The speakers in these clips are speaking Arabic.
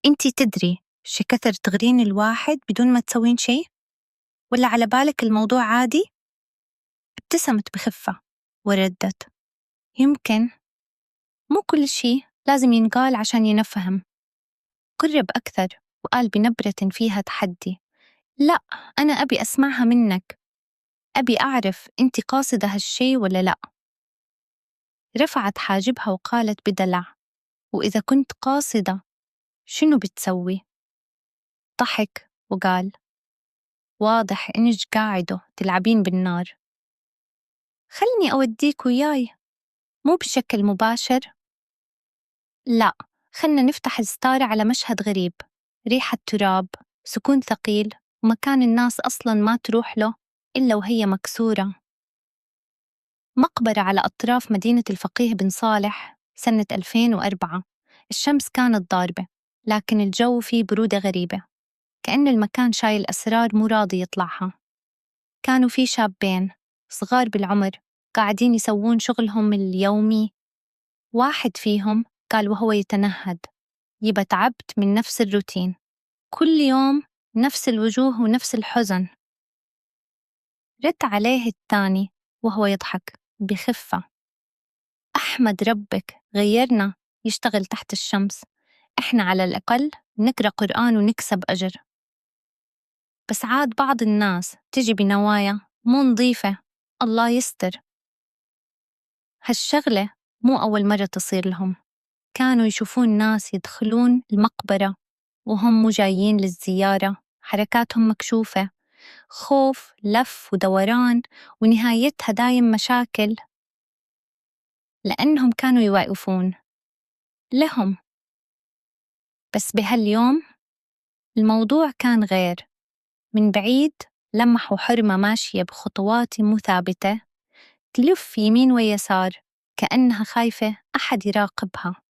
أنتِ تدري شي كثر تغرين الواحد بدون ما تسوين شي؟ ولا على بالك الموضوع عادي؟ ابتسمت بخفة وردت: يمكن مو كل شي لازم ينقال عشان ينفهم. قرب أكثر وقال بنبرة فيها تحدي: لا، أنا أبي أسمعها منك، أبي أعرف أنت قاصدة هالشي ولا لا. رفعت حاجبها وقالت بدلع: وإذا كنت قاصدة شنو بتسوي؟ ضحك وقال: واضح إنك قاعدة تلعبين بالنار، خلني أوديك وياي، مو بشكل مباشر. لا، خلنا نفتح الستارة على مشهد غريب: ريحة تراب، سكون ثقيل، ومكان الناس أصلاً ما تروح له إلا وهي مكسورة. مقبرة على أطراف مدينة الفقيه بن صالح سنة 2004. الشمس كانت ضاربة، لكن الجو فيه برودة غريبة، كأن المكان شايل أسرار مو راضي يطلعها. كانوا في شابين صغار بالعمر قاعدين يسوون شغلهم اليومي. واحد فيهم قال وهو يتنهد: يبا تعبت من نفس الروتين، كل يوم نفس الوجوه ونفس الحزن. رد عليه الثاني وهو يضحك بخفة: أحمد ربك غيرنا يشتغل تحت الشمس، إحنا على الأقل نقرأ قرآن ونكسب أجر. بس عاد بعض الناس تجي بنوايا مو نظيفة، الله يستر. هالشغلة مو أول مرة تصير لهم. كانوا يشوفون ناس يدخلون المقبرة وهم مو جايين للزيارة، حركاتهم مكشوفة، خوف، لف ودوران، ونهايتها دايم مشاكل، لأنهم كانوا يوقفون لهم. بس بهاليوم الموضوع كان غير. من بعيد لمحوا حرمة ماشية بخطوات مو ثابتة، تلف يمين ويسار كأنها خايفة أحد يراقبها،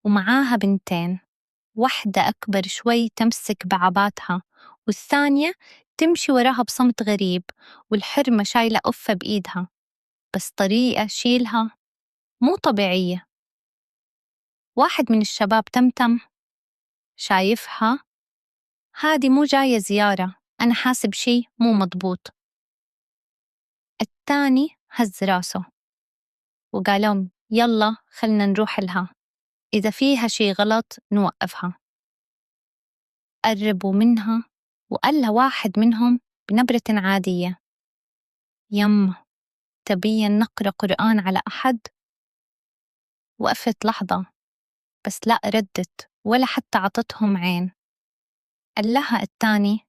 ومعاها بنتين، واحدة أكبر شوي تمسك بعباتها، والثانية تمشي وراها بصمت غريب، والحرمة شايلة قفة بإيدها، بس طريقة شيلها مو طبيعية. واحد من الشباب تمتم: شايفها؟ هادي مو جاية زيارة، أنا حاسب شي مو مضبوط. الثاني هز راسه وقال لهم: يلا خلنا نروح لها، إذا فيها شي غلط نوقفها. قربوا منها وقال لها واحد منهم بنبرة عادية: يما، تبين نقرأ قرآن على أحد؟ وقفت لحظة، بس لا ردت ولا حتى عطتهم عين. قال لها الثاني: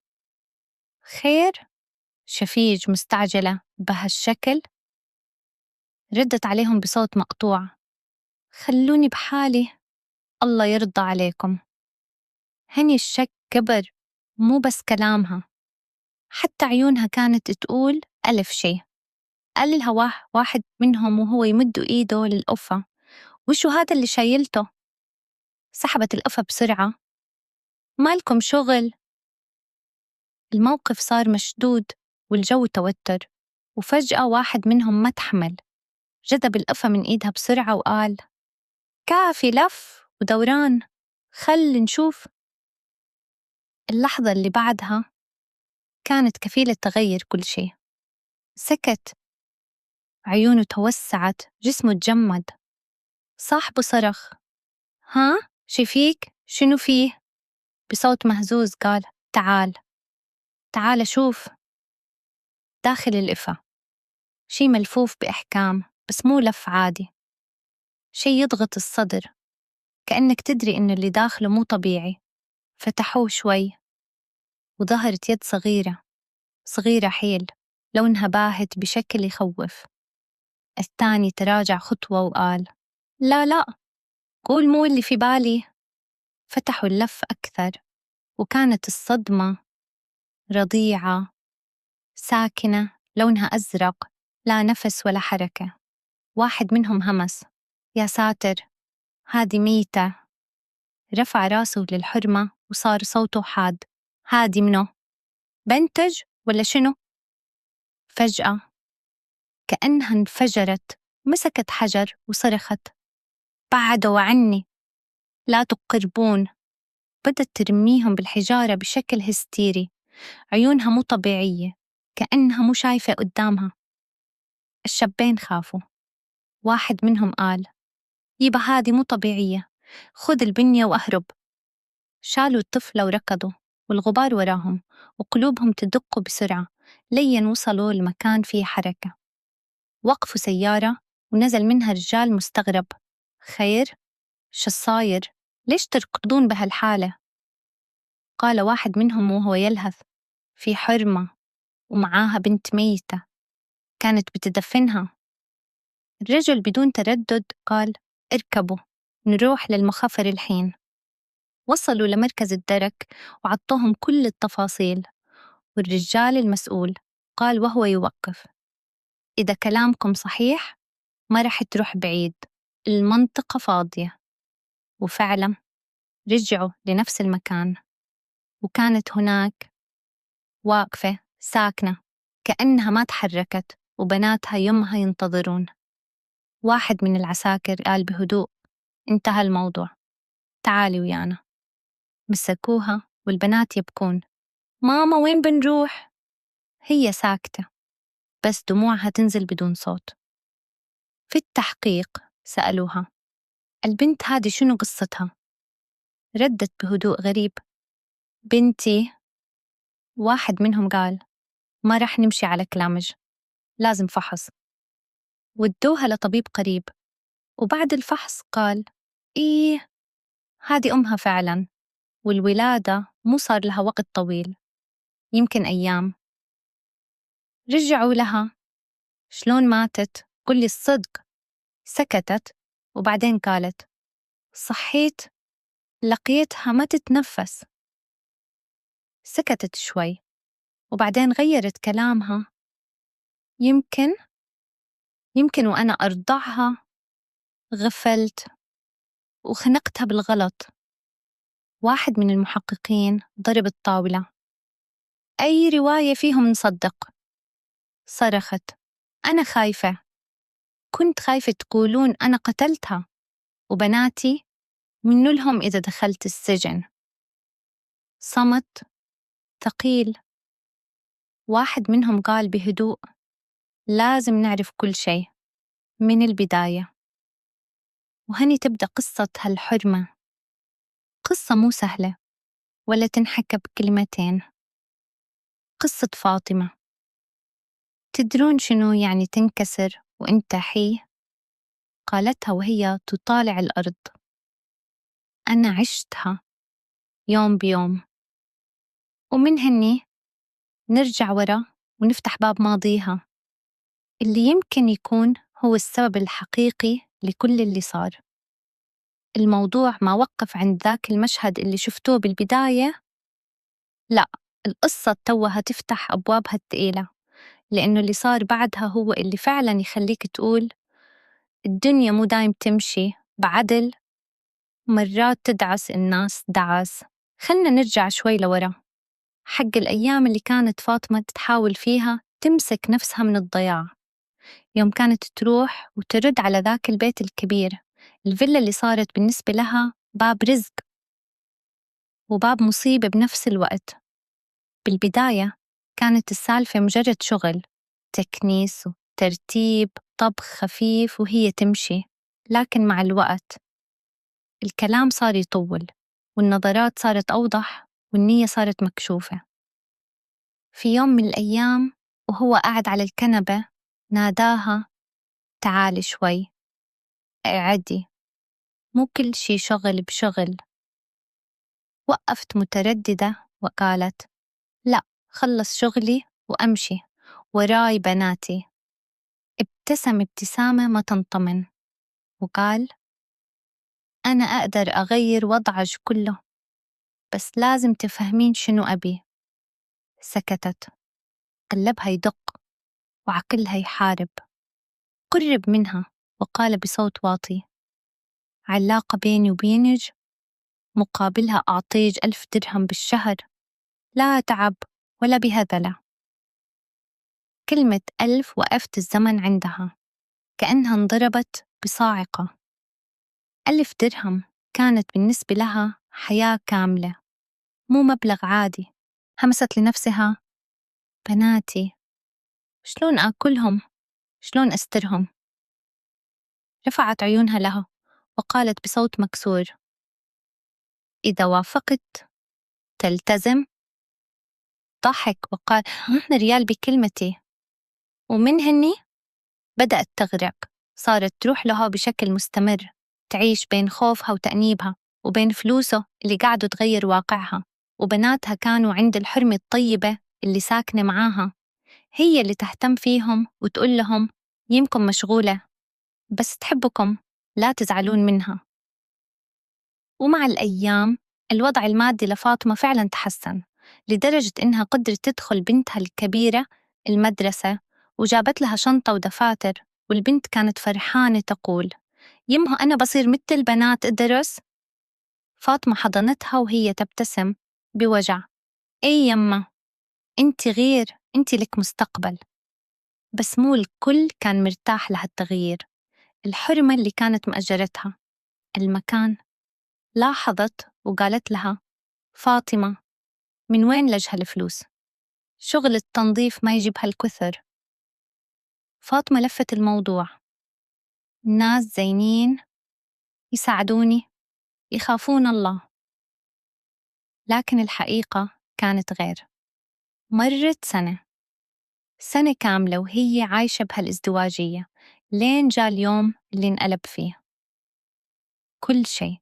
خير؟ شفيج مستعجلة بهالشكل؟ ردت عليهم بصوت مقطوع: خلوني بحالي، الله يرضى عليكم. هني الشك كبر، مو بس كلامها، حتى عيونها كانت تقول ألف شي. قال لها واحد منهم وهو يمد إيده للقفة: وشو هذا اللي شايلته؟ سحبت القفة بسرعة: مالكم شغل؟ الموقف صار مشدود والجو توتر، وفجأة واحد منهم ما تحمل، جذب القفة من إيدها بسرعة وقال: كافي لف ودوران، خل نشوف. اللحظة اللي بعدها كانت كفيلة تغير كل شيء. سكت، عيونه توسعت، جسمه تجمد. صاحبه صرخ: ها؟ شي فيك؟ شنو فيه؟ بصوت مهزوز قال: تعال تعال شوف. داخل القفة شي ملفوف بإحكام، بس مو لف عادي، شي يضغط الصدر، كأنك تدري إن اللي داخله مو طبيعي. فتحوه شوي وظهرت يد صغيرة، صغيرة حيل، لونها باهت بشكل يخوف. الثاني تراجع خطوة وقال: لا لا، قول مو اللي في بالي. فتحوا اللف أكثر، وكانت الصدمة رضيعة، ساكنة، لونها أزرق، لا نفس ولا حركة. واحد منهم همس: يا ساتر، هادي ميتة. رفع راسه للحرمة وصار صوته حاد: هادي منو؟ بنتج ولا شنو؟ فجأة كأنها انفجرت، مسكت حجر وصرخت: بعدوا عني، لا تقربون، بدت ترميهم بالحجارة بشكل هستيري، عيونها مو طبيعية، كأنها مو شايفة قدامها. الشابين خافوا. واحد منهم قال: يبا هادي مو طبيعية، خذ البنية وأهرب. شالوا الطفلة وركضوا، والغبار وراهم، وقلوبهم تدق بسرعة لين وصلوا لمكان فيه حركة. وقفوا سيارة ونزل منها رجال مستغرب: خير؟ شو الصاير؟ ليش تركضون بهالحالة؟ قال واحد منهم وهو يلهث: في حرمة ومعاها بنت ميتة، كانت بتدفنها. الرجل بدون تردد قال: اركبوا نروح للمخفر الحين. وصلوا لمركز الدرك وعطوهم كل التفاصيل. والرجال المسؤول قال وهو يوقف: إذا كلامكم صحيح ما رح تروح بعيد، المنطقة فاضية. وفعلا رجعوا لنفس المكان، وكانت هناك واقفة ساكنة كأنها ما تحركت، وبناتها يمها ينتظرون. واحد من العساكر قال بهدوء: انتهى الموضوع، تعالي ويانا. مسكوها والبنات يبكون: ماما وين بنروح؟ هي ساكتة، بس دموعها تنزل بدون صوت. في التحقيق سألوها: البنت هذه شنو قصتها؟ ردت بهدوء غريب: بنتي. واحد منهم قال: ما رح نمشي على كلامج، لازم فحص. ودوها لطبيب قريب، وبعد الفحص قال: إيه، هذه أمها فعلا، والولادة مو صار لها وقت طويل، يمكن أيام. رجعوا لها: شلون ماتت؟ قولي الصدق. سكتت، وبعدين قالت: صحيت لقيتها ما تتنفس. سكتت شوي، وبعدين غيرت كلامها: يمكن وأنا أرضعها غفلت وخنقتها بالغلط. واحد من المحققين ضرب الطاولة: أي رواية فيهم نصدق؟ صرخت: أنا خايفة، كنت خايفة تقولون أنا قتلتها، وبناتي منو لهم إذا دخلت السجن. صمت ثقيل. واحد منهم قال بهدوء: لازم نعرف كل شيء من البداية. وهني تبدأ قصة هالحرمة، قصة مو سهلة ولا تنحكى بكلمتين. قصة فاطمة. تدرون شنو يعني تنكسر وانت حي؟ قالتها وهي تطالع الأرض: أنا عشتها يوم بيوم. ومن هني نرجع ورا ونفتح باب ماضيها اللي يمكن يكون هو السبب الحقيقي لكل اللي صار. الموضوع ما وقف عند ذاك المشهد اللي شفتوه بالبداية، لا، القصة توها تفتح أبوابها الثقيلة، لأنه اللي صار بعدها هو اللي فعلاً يخليك تقول الدنيا مو دايم تمشي بعدل، مرات تدعس الناس دعس. خلنا نرجع شوي لورا، حق الأيام اللي كانت فاطمة تحاول فيها تمسك نفسها من الضياع، يوم كانت تروح وترد على ذاك البيت الكبير، الفيلا اللي صارت بالنسبة لها باب رزق وباب مصيبة بنفس الوقت. بالبداية كانت السالفة مجرد شغل، تكنيس وترتيب، طبخ خفيف وهي تمشي. لكن مع الوقت الكلام صار يطول، والنظرات صارت أوضح، والنية صارت مكشوفة. في يوم من الأيام وهو قاعد على الكنبة ناداها: تعالي شوي، اقعدي، مو كل شي شغل بشغل. وقفت مترددة وقالت: لا، خلص شغلي وأمشي، وراي بناتي. ابتسم ابتسامة ما تنطمن وقال: أنا أقدر أغير وضعك كله، بس لازم تفهمين شنو أبي. سكتت، قلبها يدق وعقلها يحارب. قرب منها وقال بصوت واطي: علاقة بيني وبينك مقابلها أعطيج 1000 درهم بالشهر، لا تعب ولا بهذلة. كلمة 1000 وقفت الزمن عندها كأنها انضربت بصاعقة. 1000 درهم كانت بالنسبة لها حياة كاملة، مو مبلغ عادي. همست لنفسها: بناتي، شلون آكلهم؟ شلون أسترهم؟ رفعت عيونها له وقالت بصوت مكسور: إذا وافقت تلتزم. ضحك وقال: ريال بكلمتي. ومن هني بدأت تغرق، صارت تروح له بشكل مستمر، تعيش بين خوفها وتأنيبها وبين فلوسه اللي قاعدوا تغير واقعها. وبناتها كانوا عند الحرمة الطيبة اللي ساكنة معاها، هي اللي تهتم فيهم وتقول لهم: يمكن مشغولة بس تحبكم، لا تزعلون منها. ومع الأيام الوضع المادي لفاطمة فعلا تحسن، لدرجة إنها قدرت تدخل بنتها الكبيرة المدرسة وجابت لها شنطة ودفاتر. والبنت كانت فرحانة تقول: يمه أنا بصير مثل البنات أدرس؟ فاطمة حضنتها وهي تبتسم بوجع: إي يما، أنت غير، أنت لك مستقبل. بس مو الكل كان مرتاح لهالتغيير. الحرمة اللي كانت مأجرتها المكان لاحظت وقالت لها: فاطمة، من وين لجها الفلوس؟ شغل التنظيف ما يجيب هالكثر. فاطمة لفت الموضوع: الناس زينين، يساعدوني، يخافون الله. لكن الحقيقة كانت غير. مرت سنة كاملة وهي عايشة بهالازدواجية، لين جاء اليوم اللي انقلب فيه كل شيء.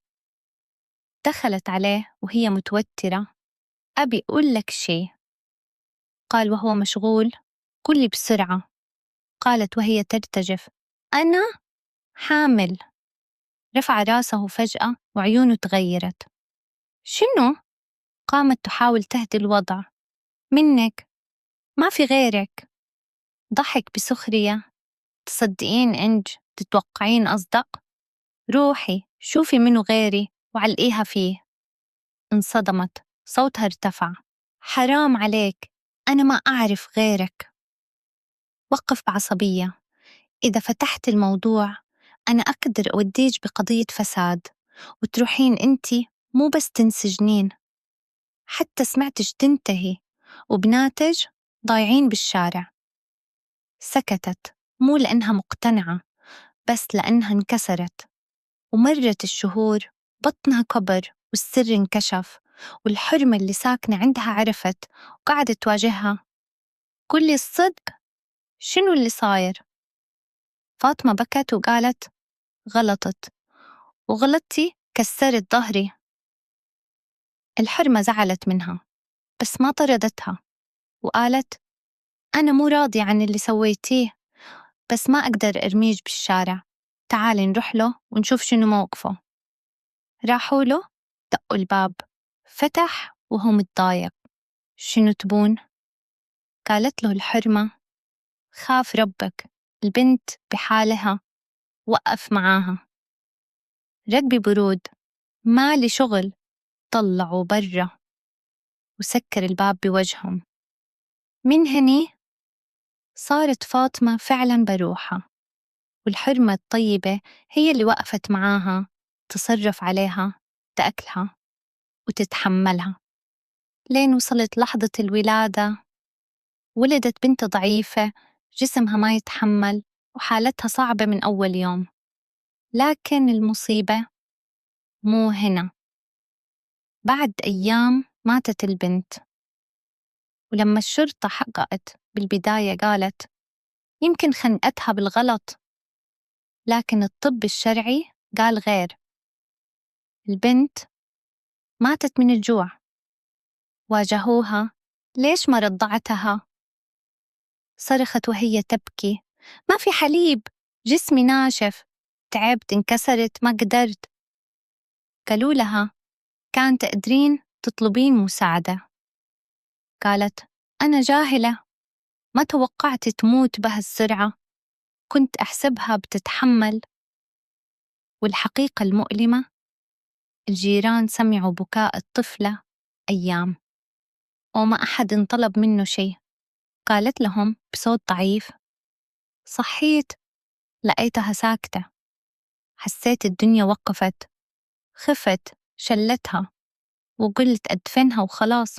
دخلت عليه وهي متوترة: أبي أقول لك شيء. قال وهو مشغول: قولي بسرعة. قالت وهي ترتجف: أنا حامل. رفع راسه فجأة وعيونه تغيرت: شنو؟ قامت تحاول تهدي الوضع: منك، ما في غيرك. ضحك بسخرية: تصدقين إنج تتوقعين أصدق؟ روحي شوفي منو غيري وعلقيها فيه. انصدمت، صوتها ارتفع: حرام عليك، أنا ما أعرف غيرك. وقف بعصبية: إذا فتحت الموضوع أنا أقدر أوديج بقضية فساد، وتروحين أنتي مو بس تنسجنين، حتى سمعتش تنتهي، وبناتج ضايعين بالشارع. سكتت، مو لأنها مقتنعة، بس لأنها انكسرت. ومرت الشهور، بطنها كبر والسر انكشف، والحرمة اللي ساكنة عندها عرفت وقعدت تواجهها: قولي الصدق، شنو اللي صاير؟ فاطمة بكت وقالت: غلطت، وغلطتي كسرت ظهري. الحرمة زعلت منها بس ما طردتها، وقالت: أنا مو راضية عن اللي سويتيه، بس ما أقدر أرميج بالشارع. تعالي نروح له ونشوف شنو موقفه. راحوا له، دقوا الباب، فتح وهو متضايق: شنو تبون؟ قالت له الحرمة: خاف ربك، البنت بحالها، وقف معاها. رد ببرود: ما لي شغل. طلعوا برا وسكر الباب بوجههم. من هني صارت فاطمة فعلا بروحة، والحرمة الطيبة هي اللي وقفت معاها، تصرف عليها، تأكلها وتتحملها، لين وصلت لحظة الولادة. ولدت بنت ضعيفة، جسمها ما يتحمل وحالتها صعبة من أول يوم. لكن المصيبة مو هنا. بعد أيام ماتت البنت، ولما الشرطة حققت بالبداية قالت يمكن خنقتها بالغلط، لكن الطب الشرعي قال غير. البنت ماتت من الجوع. واجهوها: ليش ما رضعتها؟ صرخت وهي تبكي: ما في حليب، جسمي ناشف، تعبت، انكسرت، ما قدرت. قالوا لها: كان تقدرين تطلبين مساعدة. قالت: أنا جاهلة، ما توقعت تموت بهالسرعة، كنت أحسبها بتتحمل. والحقيقة المؤلمة، الجيران سمعوا بكاء الطفلة أيام، وما أحد طلب منه شيء. قالت لهم بصوت ضعيف: صحيت، لقيتها ساكتة، حسيت الدنيا وقفت، خفت، شلتها. وقلت أدفنها وخلاص.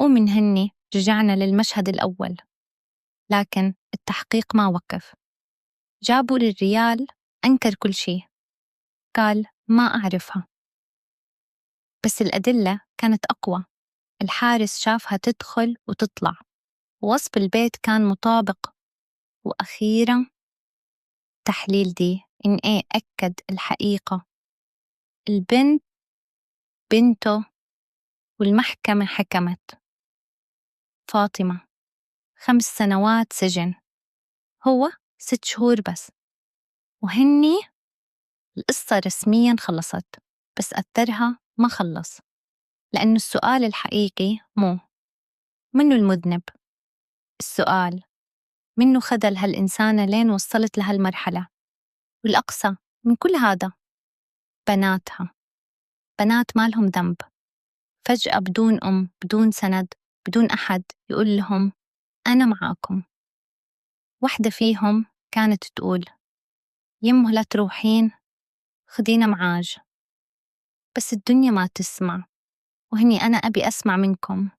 ومن هني رجعنا للمشهد الأول، لكن التحقيق ما وقف. جابوا للريال، أنكر كل شيء، قال ما أعرفها، بس الأدلة كانت أقوى. الحارس شافها تدخل وتطلع، ووصف البيت كان مطابق. وأخيراً تحليل دي إن إيه أكد الحقيقة، البنت بنته، والمحكمة حكمت. فاطمة 5 سنوات سجن، هو 6 شهور بس. وهني القصة رسمياً خلصت، بس أثرها ما خلص، لأنه السؤال الحقيقي مو منو المذنب، السؤال منو خذل هالإنسانة لين وصلت لهالمرحلة. والأقصى من كل هذا بناتها، بنات ما لهم ذنب، فجأة بدون أم، بدون سند، بدون أحد يقول لهم أنا معاكم. واحدة فيهم كانت تقول يمه لا تروحين، خدينا معاج. بس الدنيا ما تسمع، وهني أنا أبي أسمع منكم.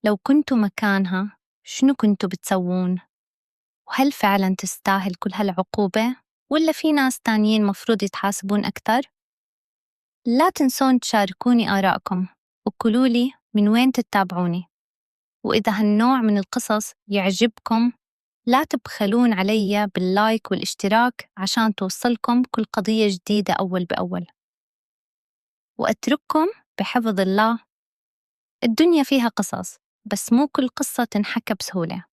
لو كنتوا مكانها شنو كنتوا بتسوون؟ وهل فعلا تستاهل كل هالعقوبة؟ ولا في ناس تانيين مفروض يتحاسبون أكتر؟ لا تنسون تشاركوني آراءكم، وقولوا لي من وين تتابعوني. وإذا هالنوع من القصص يعجبكم لا تبخلون علي باللايك والاشتراك عشان توصلكم كل قضية جديدة أول بأول. وأترككم بحفظ الله. الدنيا فيها قصص، بس مو كل قصة تنحكى بسهولة.